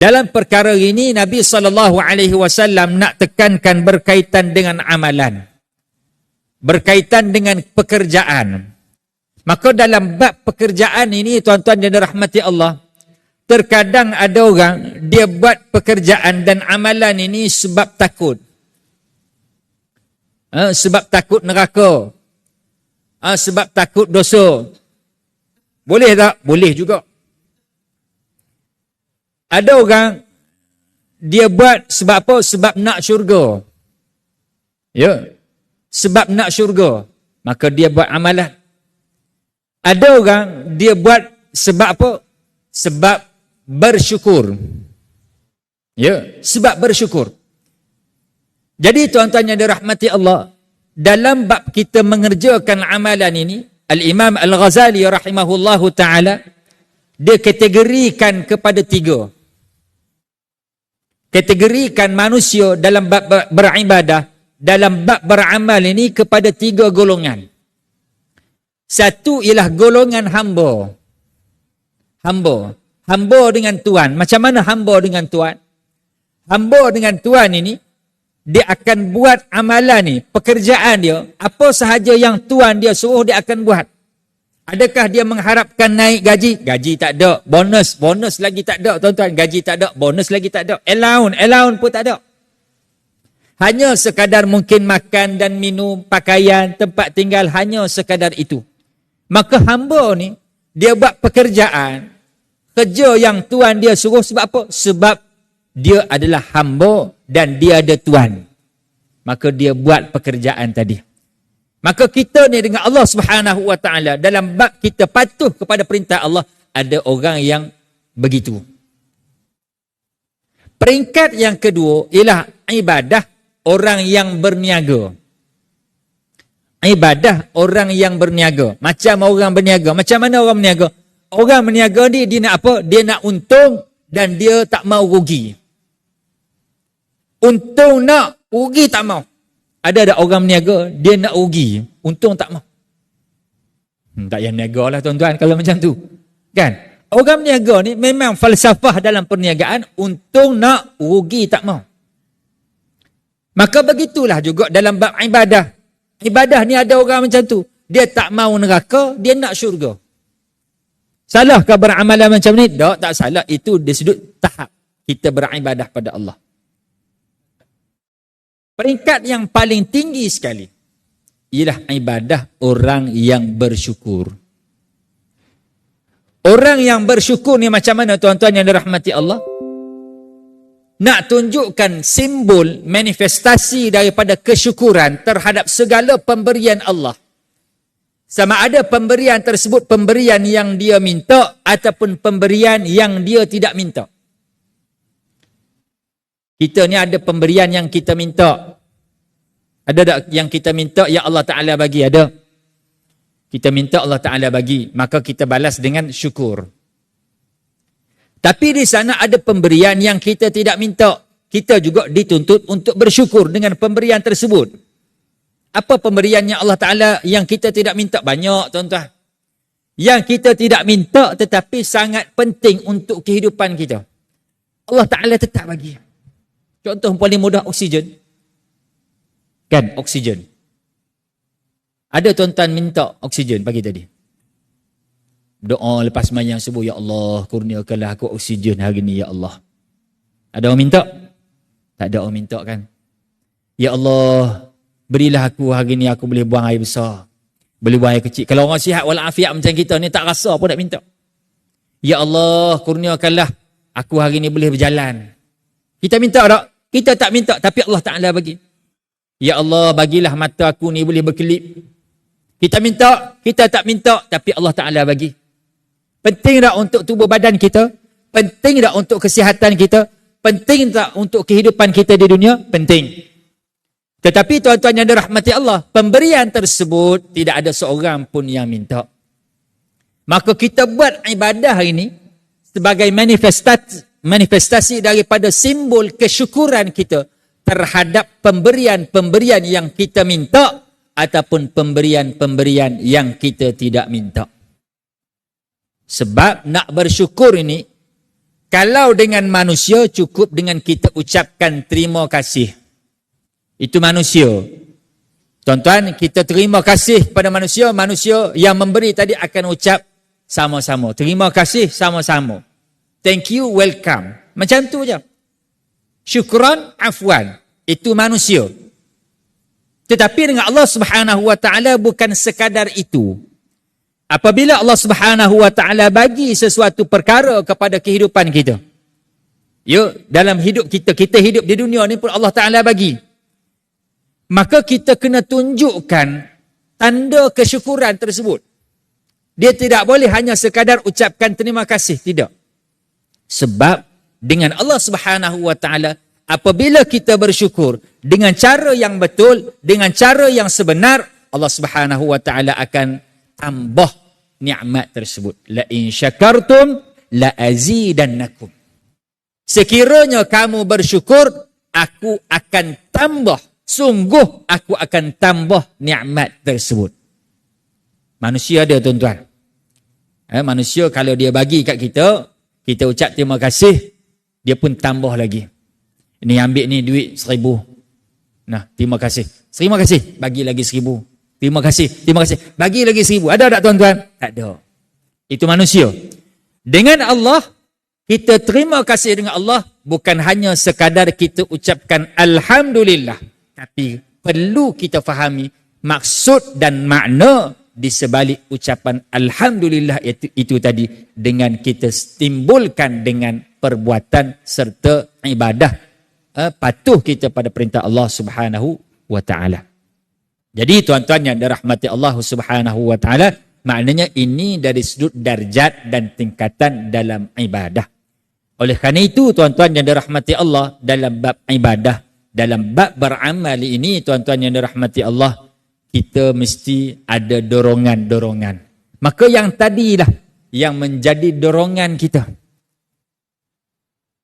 Dalam perkara ini Nabi SAW nak tekankan berkaitan dengan amalan, berkaitan dengan pekerjaan. Maka dalam bab pekerjaan ini, tuan-tuan yang dirahmati Allah, terkadang ada orang dia buat pekerjaan dan amalan ini sebab takut. Sebab takut neraka. Sebab takut dosa. Boleh tak? Boleh juga. Ada orang dia buat sebab apa? Sebab nak syurga. Ya. Sebab nak syurga. Maka dia buat amalan. Ada orang dia buat sebab apa? Sebab bersyukur. Ya, sebab bersyukur. Jadi tuan-tuan yang dirahmati Allah, dalam bab kita mengerjakan amalan ini, Al-Imam Al-Ghazali rahimahullahu ta'ala, dia kategorikan kepada 3. Kategorikan manusia dalam bab beribadah, dalam bab beramal ini kepada 3 golongan. Satu ialah golongan hamba. Hamba dengan Tuhan. Macam mana hamba dengan Tuhan? Hamba dengan Tuhan ini, dia akan buat amalan ni, pekerjaan dia, apa sahaja yang Tuhan dia suruh dia akan buat. Adakah dia mengharapkan naik gaji? Gaji tak ada. Bonus lagi tak ada, tuan-tuan. Gaji tak ada, bonus lagi tak ada. Allowance pun tak ada. Hanya sekadar mungkin makan dan minum, pakaian, tempat tinggal, hanya sekadar itu. Maka hamba ni, dia buat pekerjaan, kerja yang Tuhan dia suruh sebab apa? Sebab dia adalah hamba dan dia ada Tuhan. Maka dia buat pekerjaan tadi. Maka kita ni dengan Allah Subhanahu Wa Taala, dalam bab kita patuh kepada perintah Allah, ada orang yang begitu. Peringkat yang kedua ialah ibadah orang yang berniaga. Ibadah orang yang berniaga. Macam orang berniaga. Macam mana orang berniaga? Orang berniaga ni dia nak apa? Dia nak untung dan dia tak mau rugi. Untung nak, rugi tak mau. Ada orang berniaga, dia nak rugi, untung tak mau. Tak payah niaga lah tuan-tuan kalau macam tu. Kan? Orang berniaga ni memang falsafah dalam perniagaan, untung nak, rugi tak mau. Maka begitulah juga dalam bab ibadah. Ibadah ni ada orang macam tu. Dia tak mau neraka, dia nak syurga. Salahkah beramalan macam ni? Tak salah. Itu di sudut tahap kita beribadah pada Allah. Peringkat yang paling tinggi sekali ialah ibadah orang yang bersyukur. Orang yang bersyukur ni macam mana tuan-tuan yang dirahmati Allah? Nak tunjukkan simbol manifestasi daripada kesyukuran terhadap segala pemberian Allah. Sama ada pemberian tersebut pemberian yang dia minta ataupun pemberian yang dia tidak minta. Kita ni ada pemberian yang kita minta. Ada tak yang kita minta yang Allah Ta'ala bagi? Ada. Kita minta Allah Ta'ala bagi. Maka kita balas dengan syukur. Tapi di sana ada pemberian yang kita tidak minta. Kita juga dituntut untuk bersyukur dengan pemberian tersebut. Apa pemberian yang Allah Ta'ala yang kita tidak minta? Banyak tuan-tuan. Yang kita tidak minta tetapi sangat penting untuk kehidupan kita. Allah Ta'ala tetap bagi. Contoh paling mudah, oksigen. Kan, oksigen. Ada tuan-tuan minta oksigen pagi tadi. Doa lepas sembahyang subuh, ya Allah, kurniakanlah aku oksigen hari ni, ya Allah. Ada orang minta? Tak ada orang minta kan? Ya Allah, berilah aku hari ni aku boleh buang air besar. Boleh buang air kecil. Kalau orang sihat walafiat macam kita ni tak rasa pun nak minta. Ya Allah, kurniakanlah aku hari ni boleh berjalan. Kita minta tak? Kita tak minta, tapi Allah Ta'ala bagi. Ya Allah, bagilah mata aku ni boleh berkelip. Kita minta, kita tak minta, tapi Allah Ta'ala bagi. Penting tak untuk tubuh badan kita? Penting tak untuk kesihatan kita? Penting tak untuk kehidupan kita di dunia? Penting. Tetapi tuan-tuan yang dirahmati Allah, pemberian tersebut tidak ada seorang pun yang minta. Maka kita buat ibadah ini sebagai manifestasi daripada simbol kesyukuran kita terhadap pemberian-pemberian yang kita minta ataupun pemberian-pemberian yang kita tidak minta. Sebab nak bersyukur ini Kalau dengan manusia cukup dengan kita ucapkan terima kasih. Itu manusia. Tuan-tuan, kita terima kasih pada manusia. Manusia yang memberi tadi akan ucap sama-sama. Terima kasih sama-sama. Thank you, welcome. Macam tu je. Syukran, afwan. Itu manusia. Tetapi dengan Allah Subhanahu Wa Taala bukan sekadar itu. Apabila Allah Subhanahu Wa Taala bagi sesuatu perkara kepada kehidupan kita. Dalam hidup kita hidup di dunia ni pun Allah Taala bagi. Maka kita kena tunjukkan tanda kesyukuran tersebut. Dia tidak boleh hanya sekadar ucapkan terima kasih, tidak. Sebab dengan Allah Subhanahu Wa Taala, apabila kita bersyukur dengan cara yang betul, dengan cara yang sebenar, Allah Subhanahu Wa Taala akan tambah nikmat tersebut. La in syakartum la azidannakum. Sekiranya kamu bersyukur, aku akan tambah. Sungguh aku akan tambah nikmat tersebut. Manusia ada, tuan-tuan. Manusia kalau dia bagi kat kita, kita ucap terima kasih, dia pun tambah lagi. Ini ambil ni duit 1,000. Nah, terima kasih. Terima kasih, bagi lagi 1,000. Terima kasih, bagi lagi 1,000. Ada tak, tuan-tuan? Tak ada. Itu manusia. Dengan Allah, kita terima kasih dengan Allah, bukan hanya sekadar kita ucapkan Alhamdulillah. Tapi perlu kita fahami maksud dan makna di sebalik ucapan Alhamdulillah itu tadi, dengan kita timbulkan dengan perbuatan serta ibadah. Patuh kita pada perintah Allah Subhanahu Wa Taala. Jadi tuan-tuan yang dirahmati Allah Subhanahu Wa Taala, maknanya ini dari sudut darjat dan tingkatan dalam ibadah. Oleh kerana itu tuan-tuan yang dirahmati Allah, dalam bab ibadah, dalam bab beramal ini tuan-tuan yang dirahmati Allah, kita mesti ada dorongan-dorongan. Maka yang tadilah yang menjadi dorongan kita.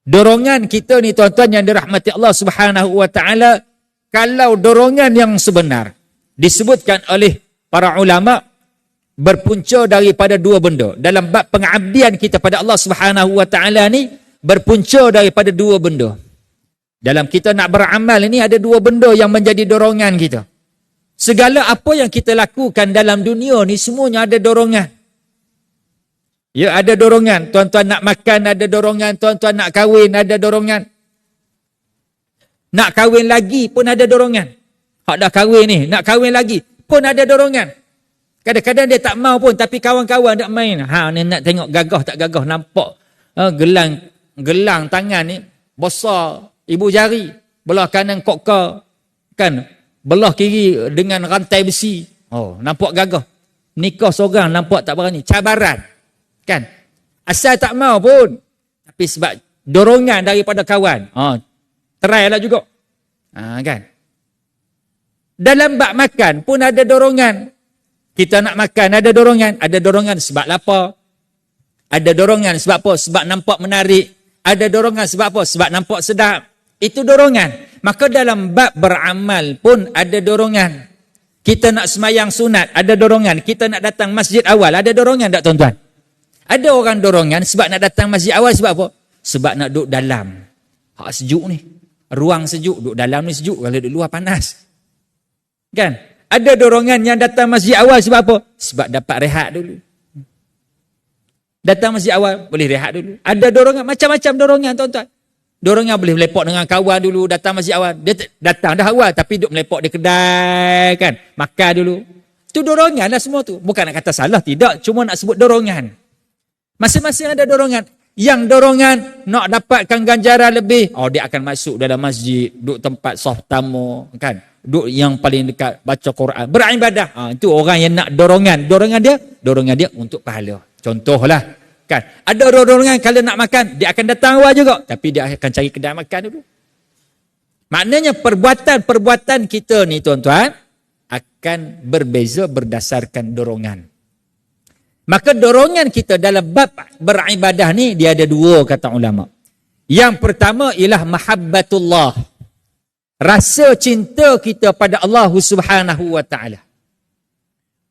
Dorongan kita ni tuan-tuan yang dirahmati Allah Subhanahu Wa Taala, kalau dorongan yang sebenar disebutkan oleh para ulama, berpunca daripada dua benda. Dalam bab pengabdian kita pada Allah Subhanahu Wa Taala ni berpunca daripada dua benda. Dalam kita nak beramal ini ada dua benda yang menjadi dorongan kita. Segala apa yang kita lakukan dalam dunia ni semuanya ada dorongan. Ya, ada dorongan. Tuan-tuan nak makan ada dorongan, tuan-tuan nak kahwin ada dorongan. Nak kahwin lagi pun ada dorongan. Hak dah kahwin ni, nak kahwin lagi pun ada dorongan. Kadang-kadang dia tak mau pun, tapi kawan-kawan nak main. Ni nak tengok gagah tak gagah, nampak gelang tangan ni besar ibu jari, belah kanan kokka, kan, belah kiri dengan rantai besi. Nampak gagah. Nikah seorang nampak tak berani. Cabaran, kan? Asal tak mau pun, tapi sebab dorongan daripada kawan. Try lah juga. Kan? Dalam bab makan pun ada dorongan. Kita nak makan ada dorongan. Ada dorongan sebab lapar. Ada dorongan sebab apa? Sebab nampak menarik. Ada dorongan sebab apa? Sebab nampak sedap. Itu dorongan. Maka dalam bab beramal pun ada dorongan. Kita nak semayang sunat, ada dorongan. Kita nak datang masjid awal, ada dorongan tak, tuan-tuan? Ada orang dorongan sebab nak datang masjid awal sebab apa? Sebab nak duduk dalam. Hak sejuk ni. Ruang sejuk, duduk dalam ni sejuk. Kalau duduk luar panas. Kan? Ada dorongan yang datang masjid awal sebab apa? Sebab dapat rehat dulu. Datang masjid awal, boleh rehat dulu. Ada dorongan, macam-macam dorongan, tuan-tuan. Dorongan boleh melepak dengan kawan dulu, datang masjid awal. Dia datang dah awal, tapi duduk melepak di kedai, kan? Makan dulu. Itu dorongan lah semua tu. Bukan nak kata salah, tidak. Cuma nak sebut dorongan. Masing-masing ada dorongan. Yang dorongan nak dapatkan ganjaran lebih, dia akan masuk dalam masjid, duduk tempat soft tamu, kan? Duduk yang paling dekat, baca Quran, beribadah. Itu orang yang nak dorongan. Dorongan dia untuk pahala. Contohlah, kan? Ada dorongan kalau nak makan, dia akan datang awal juga, tapi dia akan cari kedai makan dulu. Maknanya perbuatan kita ni, tuan-tuan, akan berbeza berdasarkan dorongan. Maka dorongan kita dalam bab beribadah ni, dia ada dua, kata ulama. Yang pertama ialah mahabbatullah. Rasa cinta kita pada Allah Subhanahu wa taala.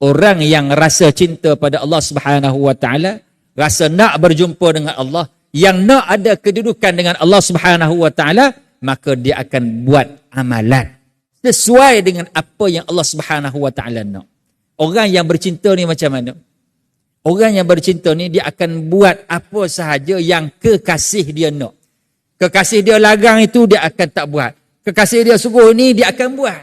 Orang yang rasa cinta pada Allah Subhanahu wa taala, rasa nak berjumpa dengan Allah, yang nak ada kedudukan dengan Allah Subhanahu wa taala, maka dia akan buat amalan sesuai dengan apa yang Allah Subhanahu wa taala nak. Orang yang bercinta ni macam mana? Orang yang bercinta ni dia akan buat apa sahaja yang kekasih dia nak. Kekasih dia larang itu dia akan tak buat. Kekasih dia suruh ni dia akan buat.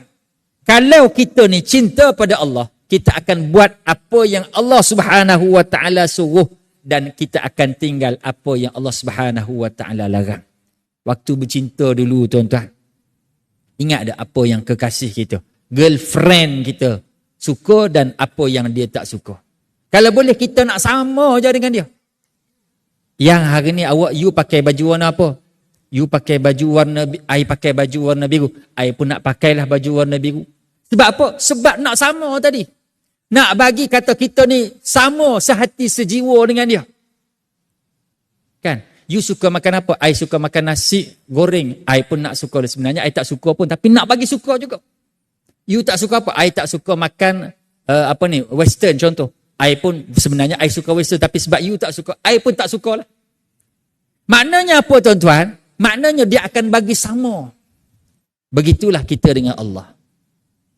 Kalau kita ni cinta pada Allah, kita akan buat apa yang Allah Subhanahu wa taala suruh dan kita akan tinggal apa yang Allah Subhanahu wa taala larang. Waktu bercinta dulu tuan-tuan, ingat tak apa yang kekasih kita, girlfriend kita suka dan apa yang dia tak suka. Kalau boleh kita nak sama je dengan dia. Yang hari ni awak, you pakai baju warna apa? You pakai baju warna, I pakai baju warna biru. I pun nak pakailah baju warna biru. Sebab apa? Sebab nak sama tadi. Nak bagi kata kita ni sama sehati sejiwa dengan dia. Kan? You suka makan apa? I suka makan nasi goreng. I pun nak suka. Sebenarnya I tak suka pun, tapi nak bagi suka juga. You tak suka apa? I tak suka makan western contoh. I pun sebenarnya I suka western, tapi sebab you tak suka, I pun tak suka lah. Maknanya apa tuan-tuan? Maknanya dia akan bagi sama. Begitulah kita dengan Allah.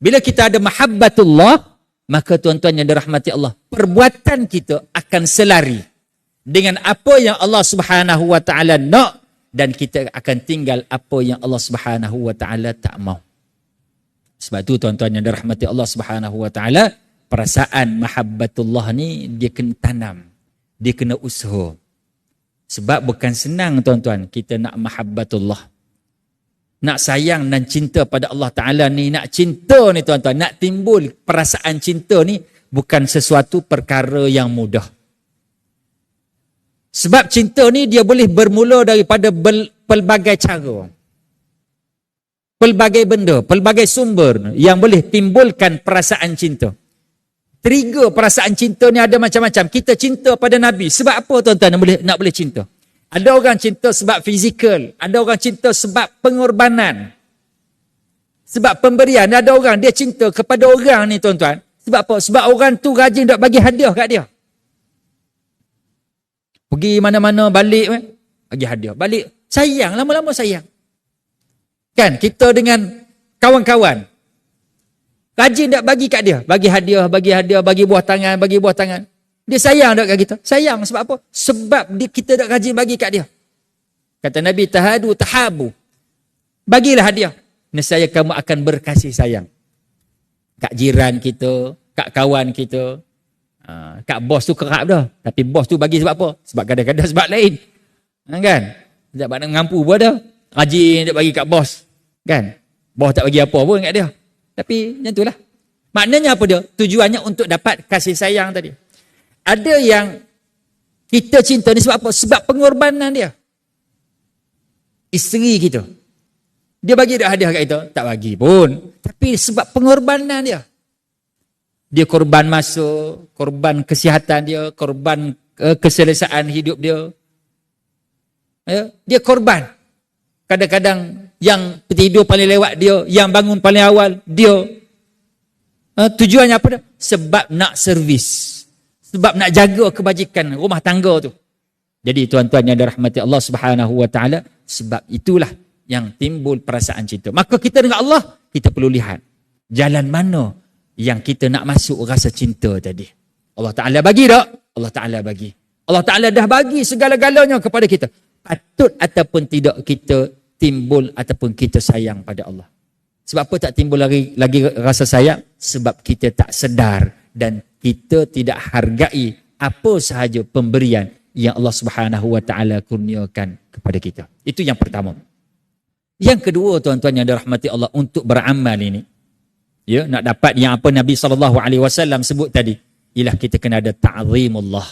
Bila kita ada mahabbatullah, maka tuan-tuan yang dirahmati Allah, perbuatan kita akan selari dengan apa yang Allah Subhanahu wa taala nak, dan kita akan tinggal apa yang Allah Subhanahu wa taala tak mau. Sebab tu tuan-tuan yang dirahmati Allah Subhanahu wa taala, perasaan mahabbatullah ni dia kena tanam, dia kena usaha. Sebab bukan senang tuan-tuan kita nak mahabbatullah. Nak sayang dan cinta pada Allah Ta'ala ni, nak cinta ni tuan-tuan, nak timbul perasaan cinta ni bukan sesuatu perkara yang mudah. Sebab cinta ni dia boleh bermula daripada pelbagai cara. Pelbagai benda, pelbagai sumber yang boleh timbulkan perasaan cinta. Trigger perasaan cinta ni ada macam-macam. Kita cinta pada Nabi. Sebab apa tuan-tuan nak boleh cinta? Ada orang cinta sebab fizikal. Ada orang cinta sebab pengorbanan. Sebab pemberian. Ada orang dia cinta kepada orang ni tuan-tuan. Sebab apa? Sebab orang tu rajin nak bagi hadiah kat dia. Pergi mana-mana balik, bagi hadiah. Balik, sayang. Lama-lama sayang. Kan? Kita dengan kawan-kawan. Rajin tak bagi kat dia. Bagi hadiah, bagi buah tangan. Dia sayang tak kat kita? Sayang sebab apa? Sebab kita tak rajin bagi kat dia. Kata Nabi, tahadu tahabu. Bagilah hadiah. Nescaya kamu akan berkasih sayang. Kat jiran kita, kat kawan kita. Kat bos tu kerap dah. Tapi bos tu bagi sebab apa? Sebab kadang-kadang sebab lain. Kan? Sebab nak mengampu pun ada. Rajin tak bagi kat bos. Kan? Bos tak bagi apa pun kat dia. Tapi macam itulah. Maknanya apa dia? Tujuannya untuk dapat kasih sayang tadi. Ada yang kita cinta ni sebab apa? Sebab pengorbanan dia. Isteri kita. Dia bagi dah hadiah kat kita? Tak bagi pun. Tapi sebab pengorbanan dia. Dia korban masa, korban kesihatan dia, korban keselesaan hidup dia. Ya? Dia korban. Kadang-kadang yang tidur paling lewat dia, yang bangun paling awal dia. Tujuannya apa dah? Sebab nak servis. Sebab nak jaga kebajikan rumah tangga tu. Jadi tuan-tuan yang dirahmati Allah Subhanahu wa taala, sebab itulah yang timbul perasaan cinta. Maka kita dengan Allah, kita perlu lihat jalan mana yang kita nak masuk rasa cinta tadi. Allah Ta'ala bagi tak? Allah Ta'ala bagi. Allah Ta'ala dah bagi segala-galanya kepada kita. Patut ataupun tidak kita timbul ataupun kita sayang pada Allah. Sebab apa tak timbul lagi rasa sayang? Sebab kita tak sedar dan kita tidak hargai apa sahaja pemberian yang Allah Subhanahu wa taala kurniakan kepada kita. Itu yang pertama. Yang kedua tuan-tuan yang dirahmati Allah, untuk beramal ini, ya, nak dapat yang apa Nabi SAW sebut tadi, ialah kita kena ada ta'zimullah.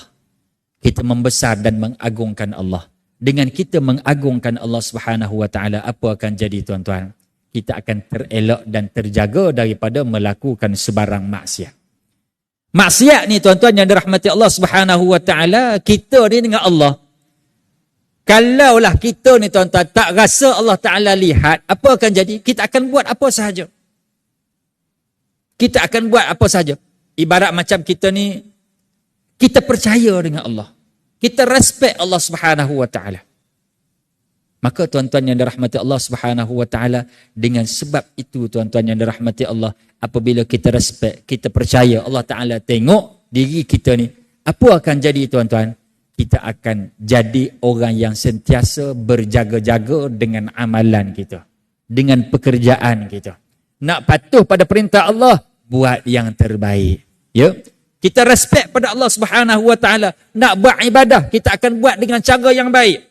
Kita membesar dan mengagungkan Allah. Dengan kita mengagungkan Allah Subhanahu wa taala, apa akan jadi tuan-tuan? Kita akan terelak dan terjaga daripada melakukan sebarang maksiat. Maksiat ni tuan-tuan yang dirahmati Allah Subhanahu wa taala, kita ni dengan Allah, kalaulah kita ni tuan-tuan tak rasa Allah Taala lihat, apa akan jadi? Kita akan buat apa sahaja. Kita akan buat apa sahaja. Ibarat macam kita ni, kita percaya dengan Allah. Kita respect Allah Subhanahu wa taala. Maka tuan-tuan yang dirahmati Allah Subhanahu wa taala, dengan sebab itu tuan-tuan yang dirahmati Allah, apabila kita respect, kita percaya Allah Taala tengok diri kita ni, apa akan jadi tuan-tuan? Kita akan jadi orang yang sentiasa berjaga-jaga dengan amalan kita, dengan pekerjaan kita. Nak patuh pada perintah Allah, buat yang terbaik. Ya. Kita respect pada Allah Subhanahu wa taala, nak buat ibadah, kita akan buat dengan cara yang baik.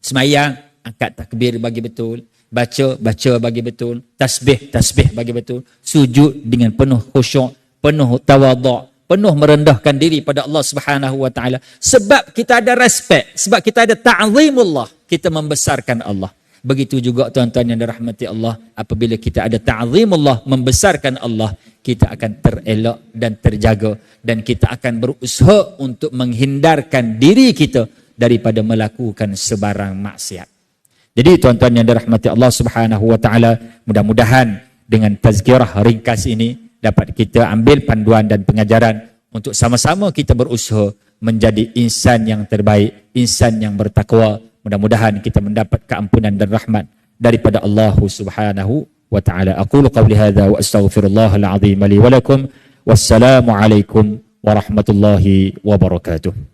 Semayang, angkat takbir bagi betul, baca bagi betul, tasbih bagi betul, sujud dengan penuh khusyuk, penuh tawaduk, penuh merendahkan diri pada Allah Subhanahu wa taala. Sebab kita ada respect, sebab kita ada ta'zimullah, kita membesarkan Allah. Begitu juga tuan-tuan yang dirahmati Allah, apabila kita ada ta'zimullah, membesarkan Allah, kita akan terelak dan terjaga, dan kita akan berusaha untuk menghindarkan diri kita daripada melakukan sebarang maksiat. Jadi tuan-tuan yang dirahmati Allah Subhanahu wa taala, mudah-mudahan dengan tazkirah ringkas ini dapat kita ambil panduan dan pengajaran untuk sama-sama kita berusaha menjadi insan yang terbaik, insan yang bertakwa. Mudah-mudahan kita mendapat keampunan dan rahmat daripada Allah Subhanahu wa taala. Aqulu qawli hadza wa astaghfirullahal azim li wa lakum. Wassalamu alaikum warahmatullahi wabarakatuh.